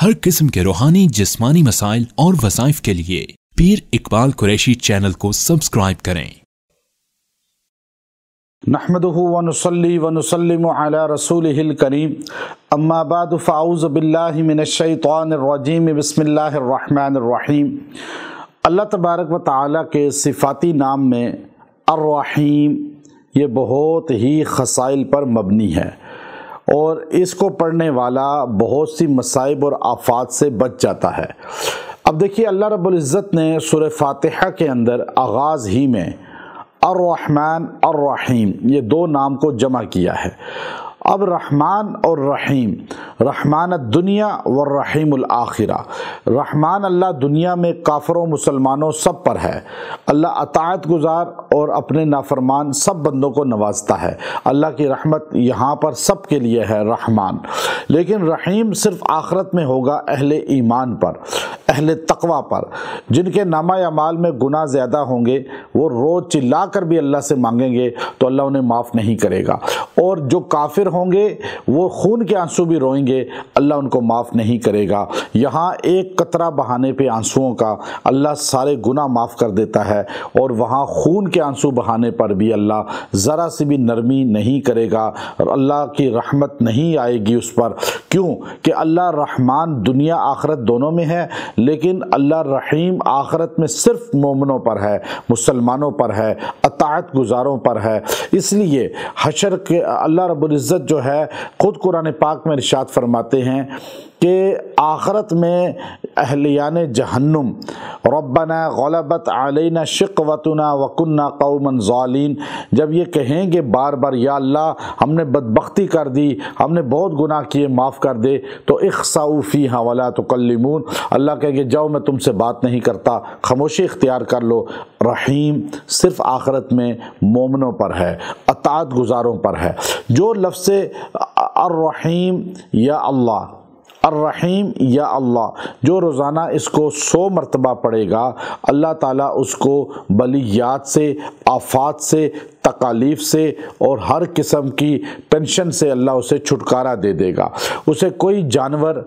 ہر قسم کے روحانی جسمانی مسائل اور وظائف کے لیے پیر اقبال قریشی چینل کو سبسکرائب کریں۔ نحمده ونصلي ونسلم على رسوله الكريم اما بعد فاعوذ باللہ من الشیطان الرجیم بسم اللہ الرحمن الرحیم۔ اللہ تبارک و تعالیٰ کے صفاتی نام میں الرحیم یہ بہت ہی خصائل پر مبنی ہے اور اس کو پڑھنے والا بہت سی مصائب اور آفات سے بچ جاتا ہے۔ اب دیکھیے اللہ رب العزت نے سورہ فاتحہ کے اندر آغاز ہی میں الرحمن الرحیم یہ دو نام کو جمع کیا ہے۔ اب رحمان اور رحیم، رحمان الدنیا والرحیم الآخرہ، رحمان اللہ دنیا میں کافروں مسلمانوں سب پر ہے، اللہ اطاعت گزار اور اپنے نافرمان سب بندوں کو نوازتا ہے، اللہ کی رحمت یہاں پر سب کے لیے ہے رحمان۔ لیکن رحیم صرف آخرت میں ہوگا اہل ایمان پر، اہل تقوی پر، جن کے نامہ اعمال میں گناہ زیادہ ہوں گے وہ روز چلا کر بھی اللہ سے مانگیں گے تو اللہ انہیں معاف نہیں کرے گا، اور جو کافر ہوں گے وہ خون کے آنسو بھی روئیں گے اللہ ان کو معاف نہیں کرے گا۔ یہاں ایک قطرہ بہانے پہ آنسوؤں کا اللہ سارے گناہ معاف کر دیتا ہے، اور وہاں خون کے آنسو بہانے پر بھی اللہ ذرا سی بھی نرمی نہیں کرے گا، اور اللہ کی رحمت نہیں آئے گی اس پر۔ کیوں کہ اللہ رحمان دنیا آخرت دونوں میں ہے، لیکن اللہ رحیم آخرت میں صرف مومنوں پر ہے، مسلمانوں پر ہے، اطاعت گزاروں پر ہے۔ اس لیے حشر کے اللہ رب العزت جو ہے خود قرآن پاک میں ارشاد فرماتے ہیں کہ آخرت میں اہلیان جہنم ربنا غلبت علینا شقوتنا وکنا قوما ظالین، جب یہ کہیں گے بار بار یا اللہ ہم نے بدبختی کر دی، ہم نے بہت گناہ کیے معاف کر دے، تو اخسؤوا فیہا ولا تکلمون، اللہ کہے گے جاؤ میں تم سے بات نہیں کرتا، خاموشی اختیار کر لو۔ رحیم صرف آخرت میں مومنوں پر ہے، اطاعت گزاروں پر ہے۔ جو لفظ الرحیم یا اللہ، الرحیم یا اللہ جو روزانہ اس کو 100 مرتبہ پڑھے گا اللہ تعالیٰ اس کو بلیات سے، آفات سے، تکالیف سے اور ہر قسم کی ٹینشن سے اللہ اسے چھٹکارا دے دے گا۔ اسے کوئی جانور،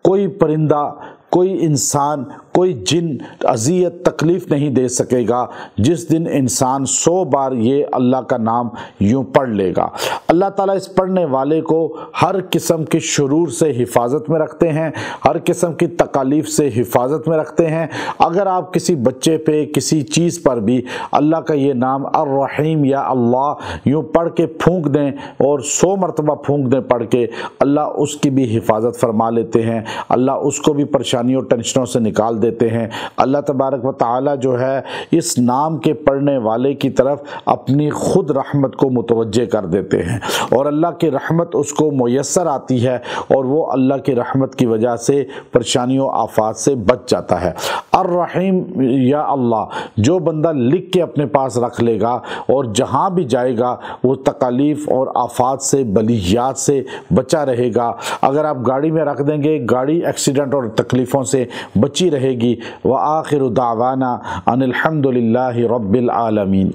کوئی پرندہ، کوئی انسان، کوئی جن اذیت تکلیف نہیں دے سکے گا جس دن انسان 100 بار یہ اللہ کا نام یوں پڑھ لے گا۔ اللہ تعالیٰ اس پڑھنے والے کو ہر قسم کے شرور سے حفاظت میں رکھتے ہیں، ہر قسم کی تکالیف سے حفاظت میں رکھتے ہیں۔ اگر آپ کسی بچے پہ، کسی چیز پر بھی اللہ کا یہ نام الرحیم یا اللہ یوں پڑھ کے پھونک دیں اور 100 مرتبہ پھونک دیں پڑھ کے، اللہ اس کی بھی حفاظت فرما لیتے ہیں، اللہ اس کو بھی پریشانیوں ٹینشنوں سے نکال دیتے ہیں۔ اللہ تبارک و تعالی جو ہے اس نام کے پڑھنے والے کی طرف اپنی خود رحمت کو متوجہ کر دیتے ہیں، اور اللہ کی رحمت اس کو میسر آتی ہے اور وہ اللہ کی رحمت کی وجہ سے پریشانیوں آفات سے بچ جاتا ہے۔ الرحیم یا اللہ جو بندہ لکھ کے اپنے پاس رکھ لے گا اور جہاں بھی جائے گا وہ تکالیف اور آفات سے، بلیات سے بچا رہے گا۔ اگر آپ گاڑی میں رکھ دیں گے گاڑی ایکسیڈنٹ اور تکلیفوں سے بچی رہے گی۔ وآخر دعوانا ان الحمد للہ رب العالمین۔